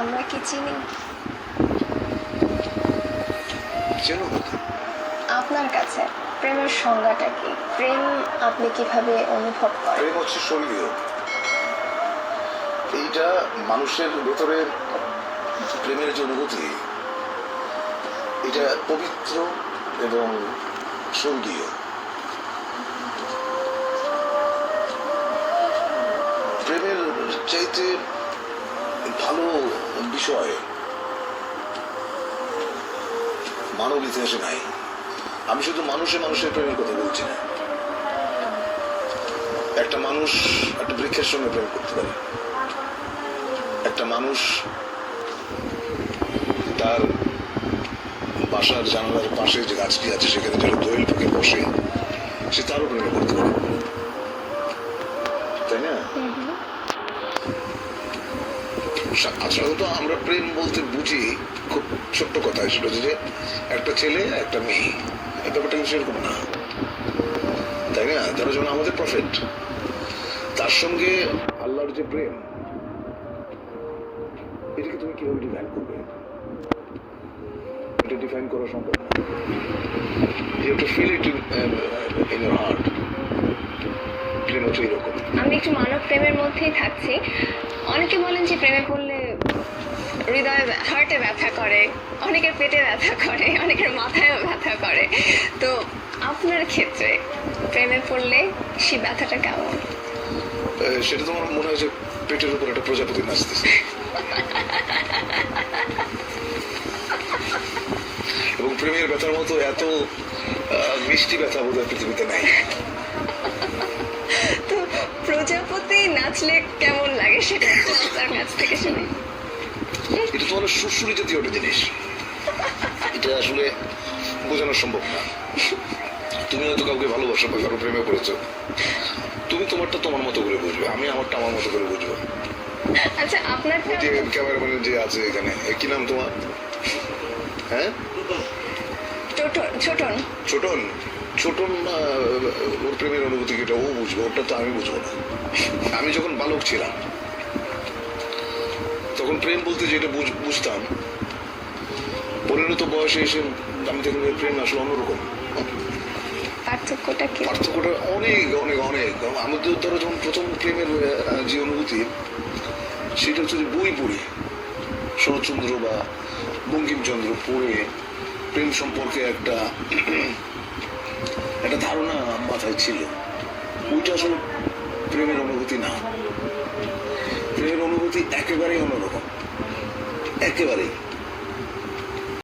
আমরা কি চিনি? চেনো হয়তো। আপনার কাছে প্রেমের সংজ্ঞাটা কি? প্রেম আপনি কিভাবে অনুভব করেন? প্রেম হচ্ছে স্বর্গীয়। এইটা মানুষের ভেতরে প্রেমের যে অনুভূতি, এটা পবিত্র এবং স্বর্গীয়। প্রেমের চাইতে ভালো বিষয় মানব ইতিহাসে নাই। আমি শুধু মানুষের প্রেমের কথা বলছি না। একটা মানুষ একটা বৃক্ষের সঙ্গে প্রেম করতে পারে। একটা মানুষ তার বাসার জানালার পাশে যে গাছটি আছে সেখানে যারা দোয়েল পাখি বসে, সে তারও প্রেমে করতে পারে, তাই না? সাধারণত আমরা প্রেম বলতে বুঝি খুব ছোট্ট কথা, সেটা হচ্ছে যে একটা ছেলে একটা মেয়ে। এই ব্যাপারটা কিন্তু সেরকম না, তাই না? ধরো যেমন আমাদের প্রফেট, তার সঙ্গে আল্লাহর যে প্রেম, এটাকে তুমি কিভাবে ডিফাইন করবে? এটা ডিফাইন করা সম্ভব না। You have to feel it in your heart. প্রেম হচ্ছে এরকম। আমি একটু মানব প্রেমের মধ্যেই থাকছি। অনেকে বলেন যে প্রেমে পড়লে হৃদয়ে হার্টে ব্যথা করে, অনেকের পেটে ব্যথা করে, অনেকের মাথায়ও ব্যথা করে। তো আপনার ক্ষেত্রে প্রেমে পড়লে সেই ব্যথাটা কেমন? সেটা তোমার মনে হয় যে পেটের উপর একটা প্রজাপতি নাচতেছে, এবং প্রেমের ব্যথার মতো এত মিষ্টি ব্যথা বোধহয় পৃথিবীতে নাই। তো প্রজাপতি নাচলে কেমন লাগে সেটা একটু আপনার কাছ থেকে শুনি। এটা তো হলো সুরসুরি জাতীয় একটা জিনিস, এটা আসলে বোঝানো সম্ভব না। তুমি হয়তো কাউকে ভালোবাসো বা কারো প্রেমে পড়েছো, তুমি তোমারটা তোমার মতো করে বুঝবে, আমি আমারটা আমার মতো করে বুঝবো। আচ্ছা, আপনার যে ক্যামেরাম্যান যে আছে এখানে, কি নাম তোমার? হ্যাঁ, ছোটন ছোটন। ছোটন ওর প্রেমের অনুভূতি যেটা ও বুঝবে, ওটা তো আমি বুঝবো না। আমি যখন বালক ছিলাম তখন প্রেম বলতে যেটা বুঝতাম, পরিণত বয়সে এসে আমি দেখলাম প্রেম আসলে অন্যরকম। পার্থক্যটা কি? পার্থক্যটা অনেক অনেক অনেক। আমাদের ধরো যখন প্রথম প্রেমের যে অনুভূতি, সেটা হচ্ছে যে বই পড়ি, শরৎচন্দ্র বা বঙ্কিমচন্দ্র পড়ে প্রেম সম্পর্কে একটা ধারণা মাথায় ছিল। ওইটা আসলে প্রেমের অনুভূতি না। প্রেমের অনুভূতি একেবারেই অন্যরকম, একেবারেই।